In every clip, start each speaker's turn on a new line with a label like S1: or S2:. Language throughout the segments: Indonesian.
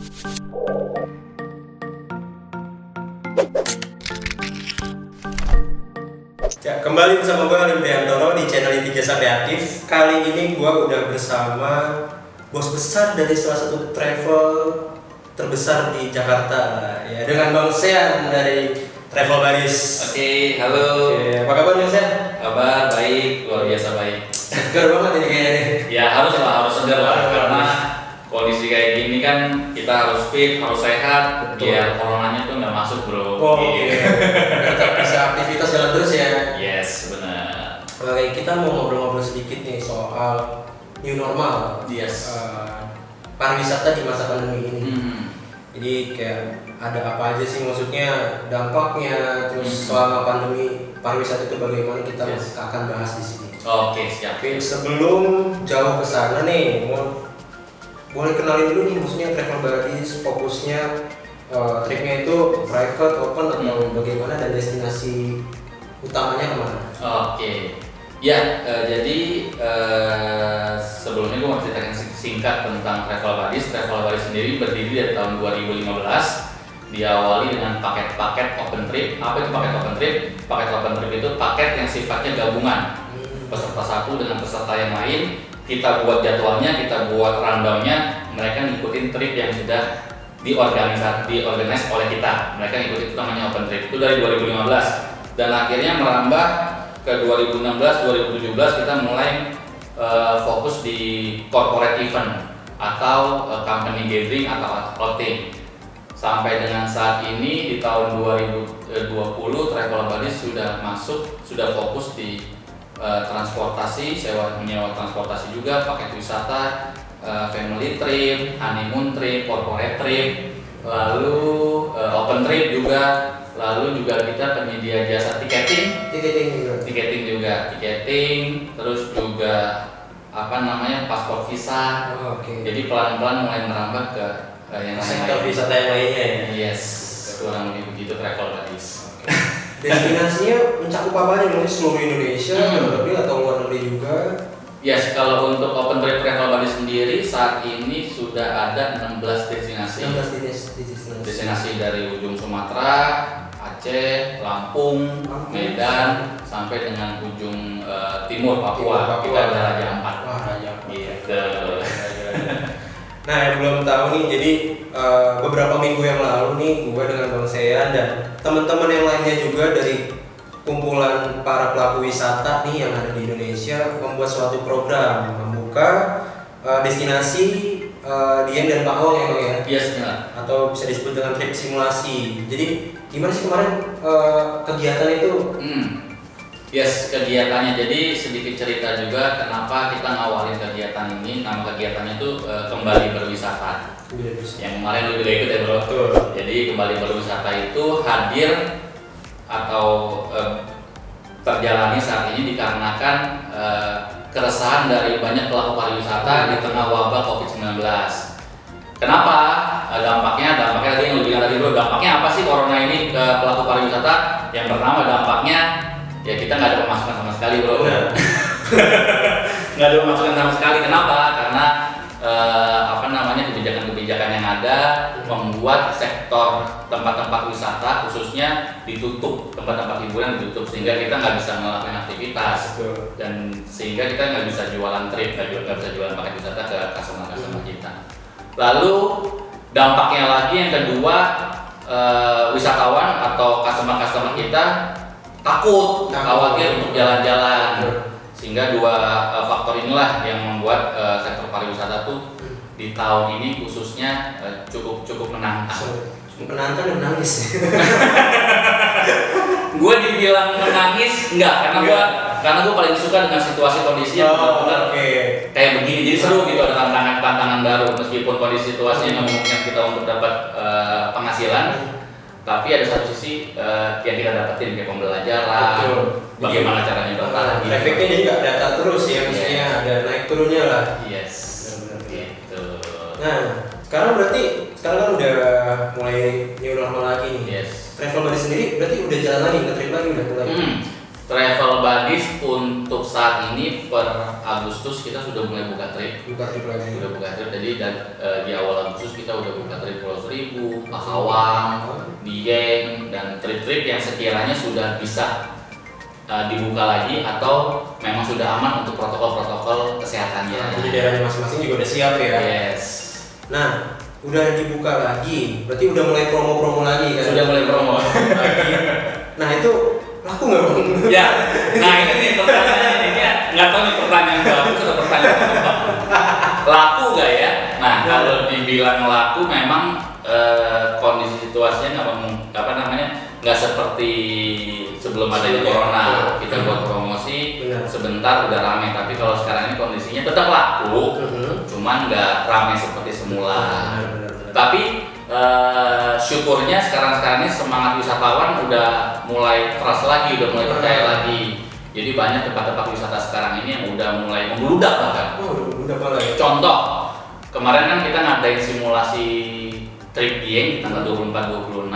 S1: Ya, kembali bersama gue Alim Priantoro di channel Jasa Kreatif. Kali ini gue udah bersama bos besar dari salah satu travel terbesar di Jakarta, ya, dengan Bang Sean dari Travel Buddies.
S2: Oke, halo.
S1: Oke, apa kabar Bang Sean?
S2: Kabar baik, luar biasa baik.
S1: Segar banget ini kayaknya nih.
S2: Ya harus segar lah, karena kondisi kayak gini kan kita harus fit, harus sehat,
S1: Betul.
S2: biar coronanya tuh nggak masuk bro.
S1: Oh, oke. Tetap bisa aktivitas jalan terus ya.
S2: Yes, benar.
S1: Oke, kita mau ngobrol-ngobrol sedikit nih soal new normal.
S2: Yes.
S1: Pariwisata di masa pandemi ini. Jadi kayak ada apa aja sih, maksudnya dampaknya, terus selama pandemi pariwisata itu bagaimana, kita
S2: Yes.
S1: akan bahas di sini.
S2: Oke, siap.
S1: Oke, sebelum jauh ke sana nih, boleh kenalin dulu nih, maksudnya Travel Buddies fokusnya tripnya itu private, open atau bagaimana, dan destinasi utamanya kemana?
S2: Oke. Ya, jadi sebelumnya gue mau ceritakan singkat tentang Travel Buddies. Travel Buddies sendiri berdiri dari tahun 2015. Diawali dengan paket-paket open trip. Apa itu paket open trip? Paket open trip itu paket yang sifatnya gabungan. Peserta satu dengan peserta yang lain, kita buat jadwalnya, kita buat rundownnya, mereka ngikutin trip yang sudah diorganize oleh kita. Mereka ngikutin, itu namanya open trip. Itu dari 2015 dan akhirnya merambah ke 2016, 2017 kita mulai fokus di corporate event atau company gathering atau outing. Sampai dengan saat ini di tahun 2020 Travel Buddies sudah fokus di transportasi, menyewa transportasi juga, paket wisata, family trip, honeymoon trip, corporate trip, lalu open trip juga, lalu juga kita penyedia jasa tiketing juga, terus juga paspor visa.
S1: Oke.
S2: Jadi pelan-pelan mulai merambah ke yang
S1: Sektor
S2: lain.
S1: wisata yang lainnya ya.
S2: Yes, kurang lebih begitu Travel Buddies.
S1: Destinasinya mencakup apa aja? Mungkin seluruh Indonesia, luar negeri atau luar negeri juga?
S2: Yes, kalau untuk open trip Travel Buddies sendiri saat ini sudah ada 16 destinasi.
S1: 16
S2: Destinasi dari ujung Sumatera, Aceh, Lampung, Medan, sampai dengan ujung timur Papua. Kita ada Raja Ampat.
S1: Wah, Raja Ampat.
S2: Gitu.
S1: Nah, yang belum tahu nih, jadi beberapa minggu yang lalu nih, gue dengan Bang Sean dan teman-teman yang lainnya juga dari kumpulan para pelaku wisata nih yang ada di Indonesia membuat suatu program membuka destinasi Dieng dan Pak Wong ya Bang ya?
S2: Yes, benar.
S1: Atau bisa disebut dengan trip simulasi. Jadi gimana sih kemarin kegiatan itu?
S2: Yes, kegiatannya. Jadi sedikit cerita juga kenapa kita ngawalin kegiatan ini. Nama kegiatannya itu kembali berwisata. Yang kemarin lu juga ikut ya bro.
S1: Betul.
S2: Jadi kembali berwisata itu hadir atau terjalani saat ini dikarenakan keresahan dari banyak pelaku pariwisata di tengah wabah COVID-19. Kenapa? Dampaknya tadi yang lu bilang tadi bro, dampaknya apa sih corona ini ke pelaku pariwisata? Yang pertama dampaknya ya kita nggak ada pemasukan sama sekali bro. Nggak ada pemasukan sama sekali. Kenapa? Karena kebijakan yang ada membuat sektor tempat-tempat wisata khususnya ditutup, tempat-tempat hiburan ditutup, sehingga kita nggak bisa melakukan aktivitas. Dan sehingga kita nggak bisa jualan trip, nggak bisa jualan paket wisata ke customer kita. Lalu dampaknya lagi yang kedua, wisatawan atau customer kita takut, khawatir untuk jalan-jalan, sehingga dua faktor inilah yang membuat sektor pariwisata tuh di tahun ini khususnya cukup menantang.
S1: Menantang dan menangis.
S2: Gue dibilang menangis enggak, karena gue paling suka dengan situasi kondisi yang benar-benar kayak begini. Jadi seru gitu, ada tantangan baru meskipun kondisi situasinya memungkinkan kita untuk dapat penghasilan. Tapi ada satu sisi yang kita dapetin kayak pembelajaran, bagaimana caranya bertahan.
S1: Efeknya jadi nggak data terus ya, misalnya ada naik turunnya lah.
S2: Yes, gitu.
S1: Nah, sekarang kan udah mulai new normal lagi nih.
S2: Yes.
S1: Travel Buddies sendiri berarti udah jalan lagi, nge-trip lagi udah mulai.
S2: Travel Buddies untuk saat ini per Agustus kita sudah mulai buka trip.
S1: Buka trip lagi.
S2: Sudah buka trip. Jadi di awal Agustus kita udah buka trip Pulau Seribu, Pahawang, Dieng, dan trip-trip yang sekiranya sudah bisa dibuka lagi atau memang sudah aman untuk protokol-protokol kesehatannya.
S1: Jadi daerahnya masing-masing juga udah siap ya.
S2: Yes.
S1: Nah, udah dibuka lagi. Berarti udah mulai promo-promo lagi kan?
S2: Sudah mulai promo lagi.
S1: Nah, itu laku nggak bang?
S2: Ya, nah ini nih pertanyaannya ini ya, nggak tahu nih pertanyaan bagus atau pertanyaan apa. Laku nggak ya? Nah, kalau dibilang laku memang kondisi situasinya nggak seperti sebelum adanya corona. Kita buat promosi sebentar udah rame, tapi kalau sekarang ini kondisinya tetap laku, cuman nggak rame seperti semula. Tapi syukurnya sekarang ini semangat wisatawan udah mulai trust lagi, udah mulai percaya lagi. Jadi banyak tempat-tempat wisata sekarang ini yang udah mulai membludak bahkan.
S1: Udah mulai.
S2: Contoh, kemarin kan kita ngadain simulasi trip Dieng di tanggal 24-26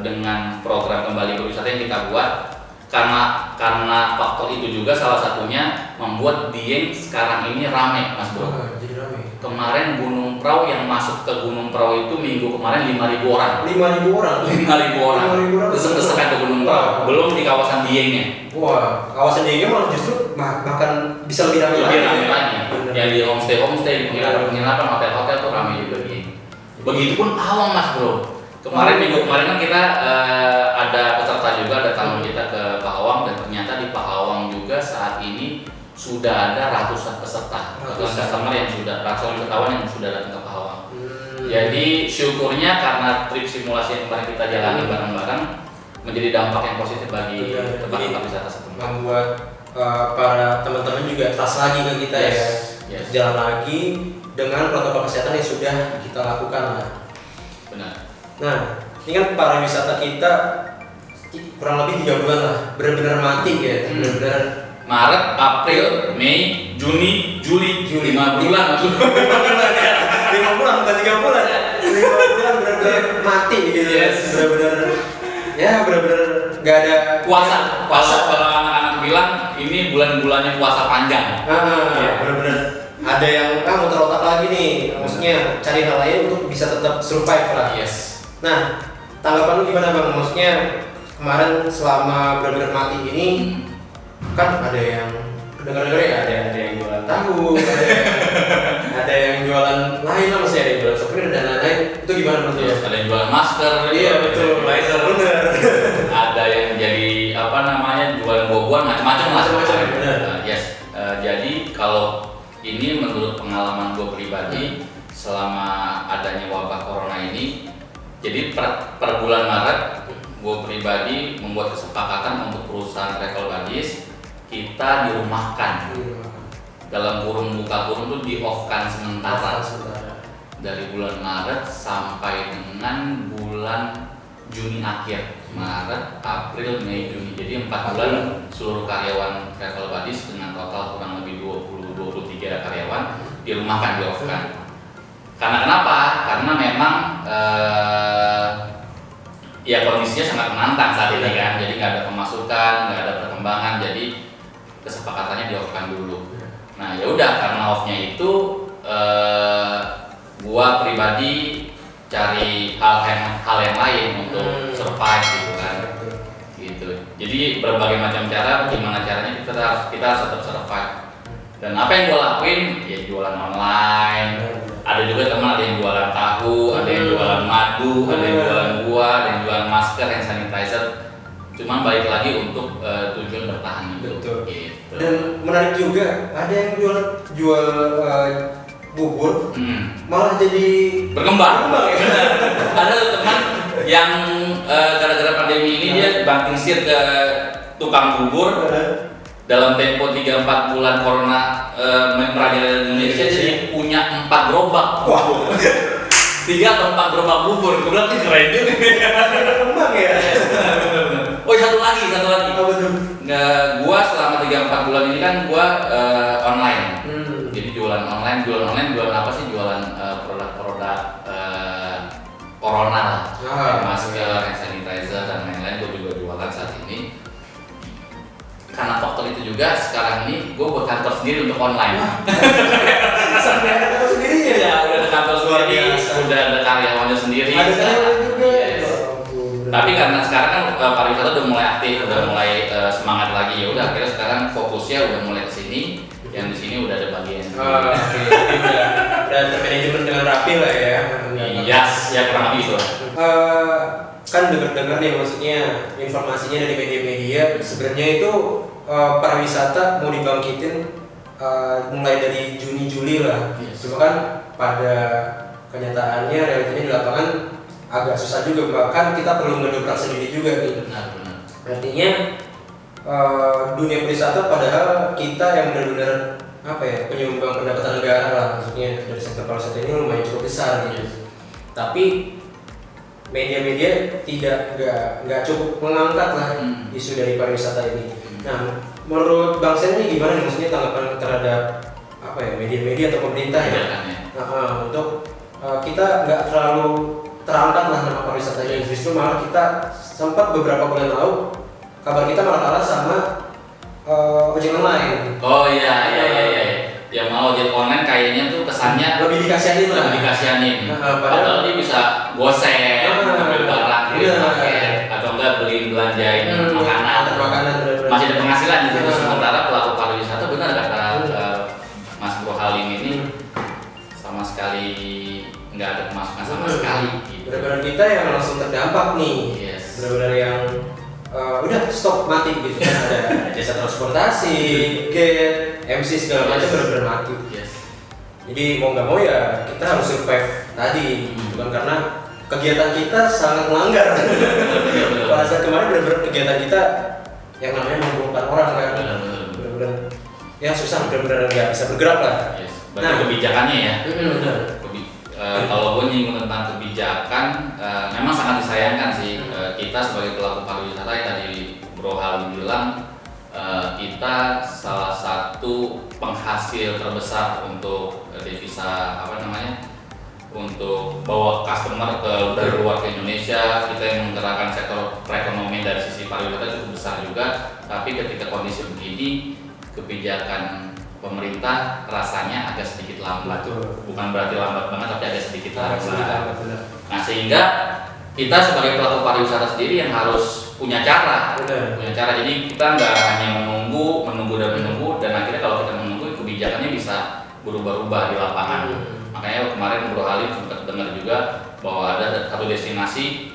S2: dengan program kembali berwisata yang kita buat. Karena faktor itu juga salah satunya membuat Dieng sekarang ini rame, Mas Bro.
S1: Jadi rame.
S2: Kemarin Gunung Prau yang masuk ke Gunung Prau itu minggu kemarin 5.000 orang.
S1: 5.000 orang.
S2: 5.000 orang. Desek-desekan ke Gunung Prau. Belum di kawasan Diengnya.
S1: Wah, kawasan Diengnya malah justru bahkan bisa lebih ramai
S2: Lebih
S1: lagi.
S2: ramai lagi. Yang di homestay, di penginapan, hotel-hotel tuh ramai juga Dieng. Begitupun Pahawang, Mas Bro. Minggu kemarin kan kita ada peserta juga, ada tamu kita ke Pahawang, dan ternyata di Pahawang juga saat ini sudah ada ratusan peserta, customer yang sudah, ratusan wisatawan yang sudah datang ke Pahawang. Jadi syukurnya karena trip simulasi yang kemarin kita jalani bareng-bareng menjadi dampak yang positif bagi tempat-tempat wisata setempat.
S1: Membuat para teman-teman juga trust lagi ke kita
S2: Yes.
S1: Jalan lagi dengan protokol kesehatan yang sudah kita lakukan lah.
S2: Benar.
S1: Nah, ini kan para wisata kita kurang lebih 3 bulan lah, benar-benar mati ya, benar-benar
S2: Maret, April, Mei, Juni, Juli, 5 bulan.
S1: 5 bulan bukan 3 bulan ya. 5 bulan benar-benar mati gitu ya. Benar-benar nggak ada
S2: puasa. Kalau anak-anak bilang ini bulan-bulannya puasa panjang.
S1: Benar-benar ada yang muter otak lagi nih, maksudnya cari hal lain untuk bisa tetap survive lah.
S2: Yes.
S1: Nah, tanggapan lu gimana bang? Maksudnya kemarin selama benar-benar mati ini kan ada yang dengar-dengar ya, ada yang jualan tahu, ada yang jualan lain lah, masih ada yang jualan souvenir dan lain-lain. Itu gimana menurut lu?
S2: Yes, ada yang jualan masker,
S1: Iya betul, laser bener.
S2: Ada yang jadi jualan buah-buahan macam-macam lah.
S1: Bener.
S2: Yes. Jadi kalau ini menurut pengalaman gue pribadi selama adanya wabah corona ini, jadi per bulan Maret gue pribadi membuat kesepakatan untuk perusahaan Travel Buddies kita dirumahkan. Dalam kurung buka kurung tuh di off-kan sementara dari bulan Maret sampai dengan bulan Juni akhir. Maret, April, Mei, Juni. Jadi 4 bulan seluruh karyawan Travel Buddies dengan total kurang lebih 20-23 karyawan dirumahkan, di off-kan. Karena kenapa? Karena memang ya kondisinya sangat menantang saat ini kan. Jadi nggak ada pemasukan, nggak ada perkembangan. Jadi kesepakatannya di off-kan dulu. Nah ya udah, karena off-nya itu gua pribadi cari hal yang lain untuk survive gitu kan. Gitu. Jadi berbagai macam cara, gimana caranya kita harus tetap survive. Dan apa yang gua lakuin ya jualan online. Ada juga teman, ada yang jualan tahu, ada yang jualan madu, ada yang jualan buah, ada yang jualan masker, hand sanitizer. Cuman balik lagi untuk tujuan bertahan hidup.
S1: Betul.
S2: Gitu.
S1: Dan menarik juga, ada yang jual bubur, malah jadi
S2: berkembang.
S1: ya.
S2: Ada teman yang gara-gara pandemi ini dia banting setir ke tukang bubur. Dalam tempo 3-4 bulan corona merajalela di Indonesia, jadi punya 4 gerobak.
S1: Wow.
S2: 3 atau 4 gerobak bubur. Gue bilang keren juga.
S1: Berkembang ya.
S2: Oh satu lagi.
S1: Oh, betul.
S2: Gua selama 3-4 bulan ini kan gua online. Jadi jualan online jualan apa sih? Jualan produk-produk corona lah. Masker, hand sanitizer dan lain-lain gua juga jualan saat ini. juga sekarang ini gue buat kantor sendiri untuk online.
S1: Sampai ada kantor sendiri ya?
S2: Ya udah ada kantor sendiri, udah ada karyawannya sendiri.
S1: Ada karyawan juga.
S2: Yes. Tapi karena sekarang kan pariwisata udah mulai aktif, udah mulai semangat lagi, ya udah akhirnya sekarang fokusnya udah mulai ke sini. Yang di sini udah ada bagian.
S1: Oke, jadi udah termanajemen dengan rapi lah ya.
S2: Iya, ya kurang lebih itu lah.
S1: Kan dengar-dengar nih maksudnya informasinya dari media-media sebenarnya itu pariwisata mau dibangkitin mulai dari Juni-Juli lah.
S2: Yes.
S1: Cuma kan pada kenyataannya realitanya di lapangan agak susah juga, bahkan kita perlu mendobrak sendiri juga nih.
S2: Benar.
S1: Artinya dunia pariwisata padahal kita yang benar-benar apa ya, penyumbang pendapatan negara lah, maksudnya dari sektor pariwisata ini lumayan cukup besar gitu. Tapi media-media nggak cukup mengangkat lah isu dari pariwisata ini. Nah, menurut Bang Sen ini gimana nih, maksudnya tanggapan terhadap apa ya, media-media atau pemerintah ya? Nah, untuk kita nggak terlalu terangkat lah nama pariwisata ini, justru malah kita sempat beberapa bulan lalu kabar kita malah kalah sama ojek online.
S2: Oh iya. Ya mau ojek online kayaknya tuh kesannya
S1: lebih dikasihanin lah.
S2: Padahal dia bisa gosek, ambil barang, paket, atau enggak beli belanjain makanan. Masih ada penghasilan di situ. Sementara pelaku pariwisata, benar kata Mas Bro Halim ini, sama sekali nggak ada pemasukan sama sekali. Gitu.
S1: Benar-benar kita yang langsung terdampak nih.
S2: Yes.
S1: Benar-benar yang udah stop mati gitu kan, ada jasa transportasi, gate, MC segala macam benar-benar mati.
S2: Yes.
S1: Jadi mau nggak mau ya kita harus survive tadi, bukan karena kegiatan kita sangat melanggar. Pada saat kemarin benar-benar kegiatan kita yang namanya mengumpulkan orang kan, benar-benar ya susah, benar-benar nggak bisa bergerak lah.
S2: Yes. Berarti kebijakannya ya.
S1: Benar.
S2: Kalau gue nyinggung tentang kebijakan, memang sangat disayangkan sih kita sebagai pelaku pariwisata yang tadi Bro Halim bilang, kita salah satu penghasil terbesar untuk devisa untuk bawa customer dari luar ke Indonesia. Kita yang menggerakkan sektor perekonomian dari sisi pariwisata cukup besar juga. Tapi ketika kondisi begini, kebijakan pemerintah rasanya agak sedikit lambat. Bukan berarti lambat banget, tapi agak sedikit lambat. Nah, sehingga kita sebagai pelaku pariwisata sendiri yang harus punya cara. Jadi kita nggak hanya menunggu dan akhirnya kalau kita menunggu, kebijakannya bisa berubah-ubah di lapangan. Makanya kemarin Bro Halim sempat dengar juga bahwa ada satu destinasi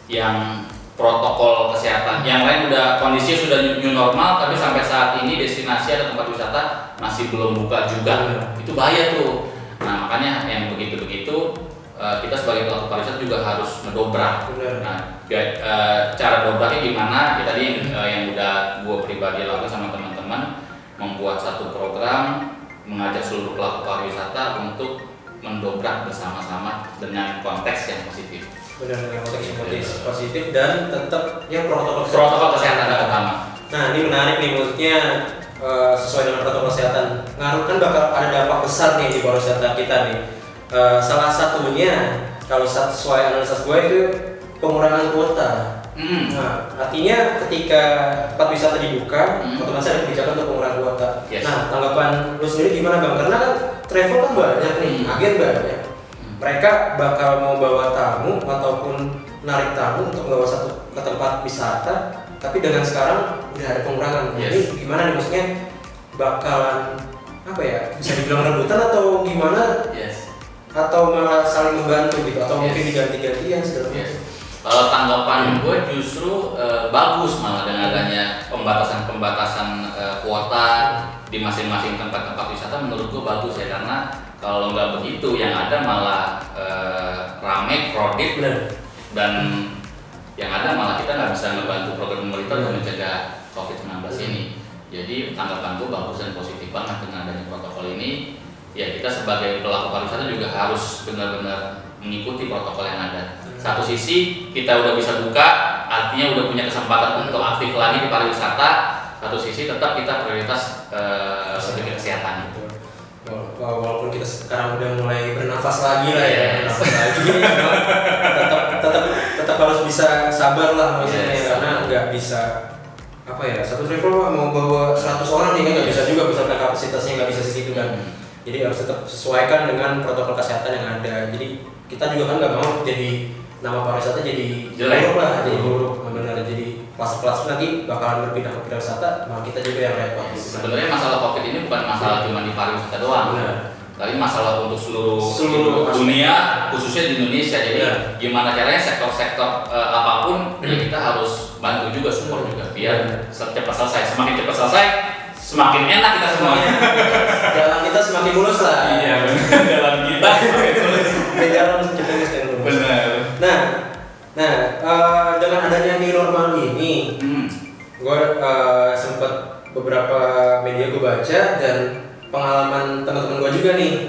S2: yang protokol kesehatan, yang lain udah kondisi sudah new normal, tapi sampai saat ini destinasi atau tempat wisata masih belum buka juga. Itu bahaya tuh. Nah, makanya yang begitu-begitu kita sebagai pelaku pariwisata juga harus mendobrak. Nah, cara dobraknya gimana? Ya tadi yang udah gue pribadi lakukan sama teman-teman, membuat satu program mengajak seluruh pelaku pariwisata untuk mendobrak bersama-sama dengan konteks yang positif.
S1: Benar, dengan konteks positif dan tetap yang
S2: protokol kesehatan pertama.
S1: Nah, ini menarik nih, maksudnya sesuai dengan protokol kesehatan. Ngaruh kan bakal ada dampak besar nih di pariwisata kita nih. Salah satunya kalau sesuai analisa gue itu pengurangan kuota. Nah, artinya ketika tempat wisata dibuka, otomatis ada kebijakan untuk pengurangan kuota.
S2: Yes.
S1: Nah, tanggapan lu sendiri gimana Bang? Karena kan travel kan banyak nih, agen banyak. Mereka bakal mau bawa tamu ataupun narik tamu untuk bawa satu ke tempat wisata, tapi dengan sekarang udah ada pengurangan.
S2: Yes.
S1: Ini gimana nih, maksudnya bakalan apa ya? Bisa dibilang rebutan atau gimana?
S2: Yes.
S1: Atau malah saling membantu gitu, atau
S2: Yes.
S1: mungkin diganti-gantian segala macam.
S2: Kalau tanggapan gue justru bagus malah dengan adanya pembatasan kuota di masing-masing tempat-tempat wisata, menurut gue bagus ya, karena kalau nggak begitu yang ada malah rame, crowded, dan yang ada malah kita nggak bisa ngebantu program pemerintah untuk mencegah COVID-19 ini. Jadi tanggapan gue bagus dan positif banget dengan adanya protokol ini. Ya, kita sebagai pelaku pariwisata juga harus benar-benar mengikuti protokol yang ada. Satu sisi kita udah bisa buka, artinya udah punya kesempatan untuk aktif lagi di pariwisata. Satu sisi tetap kita prioritas sebagai kesehatan.
S1: Walaupun kita sekarang udah mulai bernafas lagi lah ya, bernafas lagi, tetap harus bisa sabar lah maksudnya, karena nggak bisa apa ya, satu travel mau bawa 100 orang nih kan nggak bisa juga, misalkan kapasitasnya nggak bisa segitu kan. Jadi harus tetap sesuaikan dengan protokol kesehatan yang ada. Jadi kita juga kan nggak mau jadi nama pariwisata jadi
S2: jelek
S1: buruk lah, jadi buruk benar. Jadi kelas nanti bakalan berpindah ke pariwisata, malah kita juga yang repot.
S2: Sebenarnya masalah COVID ini bukan masalah cuma di pariwisata doang. Tapi masalah untuk seluruh dunia, khususnya di Indonesia. Jadi gimana caranya sektor-sektor apapun kita harus bantu juga, support juga biar cepat selesai. Semakin cepat selesai, semakin enak kita semuanya.
S1: Jalan kita semakin mulus lah.
S2: Iya, jalan kita semakin mulus.
S1: Jalan semakin mulus.
S2: Benar.
S1: Nah, dengan adanya new normal ini, gue sempat beberapa media gue baca dan pengalaman teman-teman gue juga nih,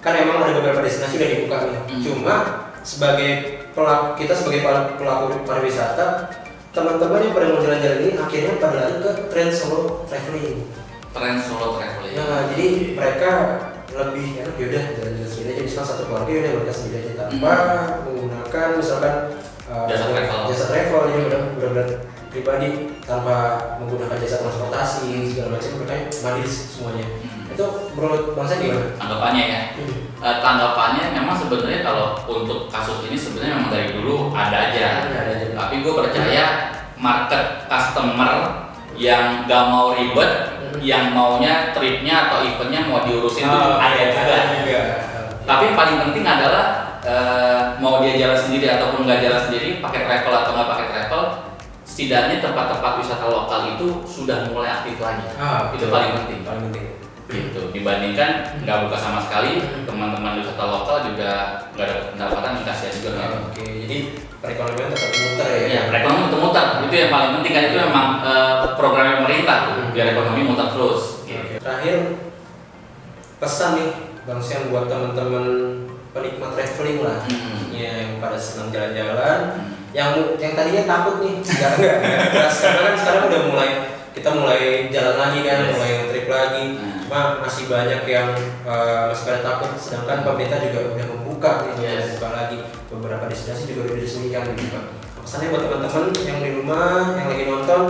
S1: kan emang ada beberapa destinasi udah dibuka nih. Cuma sebagai kita sebagai pelaku pariwisata, teman-teman yang pada mau jalan-jalan ini akhirnya pada lari ke tren solo traveling. Nah, jadi mereka lebih enak yaudah jalan-jalan sendiri aja, misalkan satu keluarga yaudah mereka sendiri aja tanpa menggunakan misalkan jasa travel, jadi benar-benar pribadi tanpa menggunakan jasa transportasi segala macam, mereka mandiri semuanya. Itu menurut Bang Sen gimana?
S2: Tanggapannya ya, tanggapannya memang sebenarnya kalau untuk kasus ini sebenarnya memang dari dulu ada aja. Tapi gue percaya market customer yang gak mau ribet, yang maunya tripnya atau eventnya mau diurusin itu ada juga. Tapi yang paling penting adalah mau dia jalan sendiri ataupun nggak jalan sendiri, pakai travel atau nggak pakai travel, setidaknya tempat-tempat wisata lokal itu sudah mulai aktif lagi. Itu paling penting. Gitu. Dibandingkan nggak buka sama sekali, teman-teman wisata lokal juga nggak dapat pendapatan, kasihan juga kan.
S1: Jadi perekonomian tetap muter ya.
S2: Iya, perekonomian tetap muter. Itu yang paling penting kan, itu memang program pemerintah biar ekonomi muter terus.
S1: Terakhir pesan nih Bang Sen buat teman-teman penikmat traveling lah, yang pada senang jalan-jalan, yang tadinya takut nih, nggak karena kan sekarang udah kita mulai jalan lagi kan, mulai trip lagi. Cuma masih banyak yang masih pada takut, sedangkan pemerintah juga udah membuka membuka lagi, beberapa destinasi juga udah diresmikan gitu. Pesannya buat teman-teman yang di rumah, yang lagi nonton,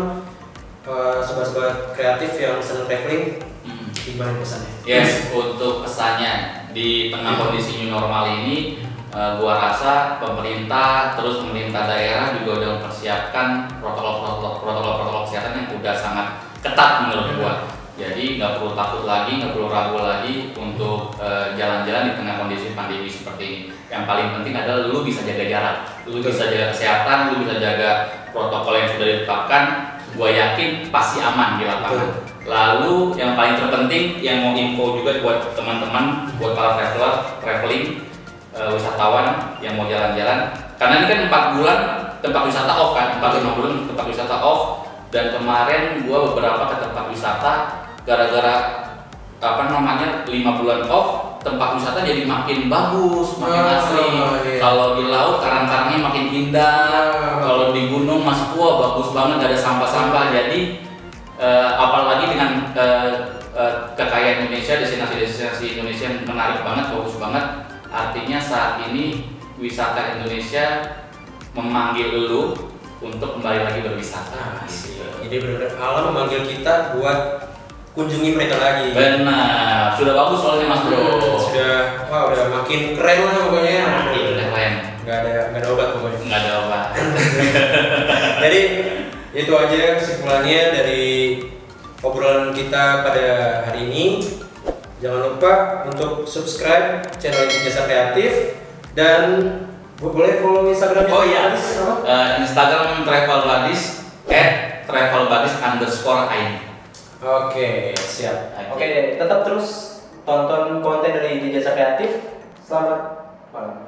S1: sobat-sobat kreatif yang senang traveling, gimana pesannya?
S2: Yes, untuk pesannya di tengah kondisi new normal ini, gua rasa pemerintah daerah juga udah mempersiapkan protokol kesehatan yang udah sangat ketat menurut gua. Jadi nggak perlu takut lagi, nggak perlu ragu lagi untuk jalan-jalan di tengah kondisi pandemi seperti ini. Yang paling penting adalah lu bisa jaga jarak, lu bisa jaga kesehatan, lu bisa jaga protokol yang sudah ditetapkan. Gua yakin pasti aman di lapangan. Lalu yang paling terpenting yang mau info juga buat teman-teman, buat para traveling, wisatawan yang mau jalan-jalan. Karena ini kan 4 bulan tempat wisata off kan, 4-5 bulan tempat wisata off. Dan kemarin gua beberapa ke tempat wisata gara-gara 5 bulan off, tempat wisata jadi makin bagus, makin asri. Kalau di laut karang-karangnya makin indah, kalau di gunung masih bagus banget, gak ada sampah-sampah. Jadi apalagi dengan kekayaan Indonesia, destinasi Indonesia yang menarik banget, bagus banget. Artinya saat ini wisata Indonesia memanggil lu untuk kembali lagi berwisata.
S1: Jadi benar-benar alam memanggil kita buat kunjungi mereka lagi.
S2: Benar, sudah bagus soalnya Mas Bro.
S1: Udah makin keren lah pokoknya.
S2: Udah keren.
S1: Nggak ada obat pokoknya.
S2: Nggak ada obat.
S1: Jadi itu aja kesimpulannya dari obrolan kita pada hari ini. Jangan lupa untuk subscribe channel Jasa Kreatif dan boleh follow Instagram.
S2: Instagram travelbuddies @travelbuddies_id.
S1: Oke, siap. Oke, tetap terus tonton konten dari Jasa Kreatif. Selamat malam.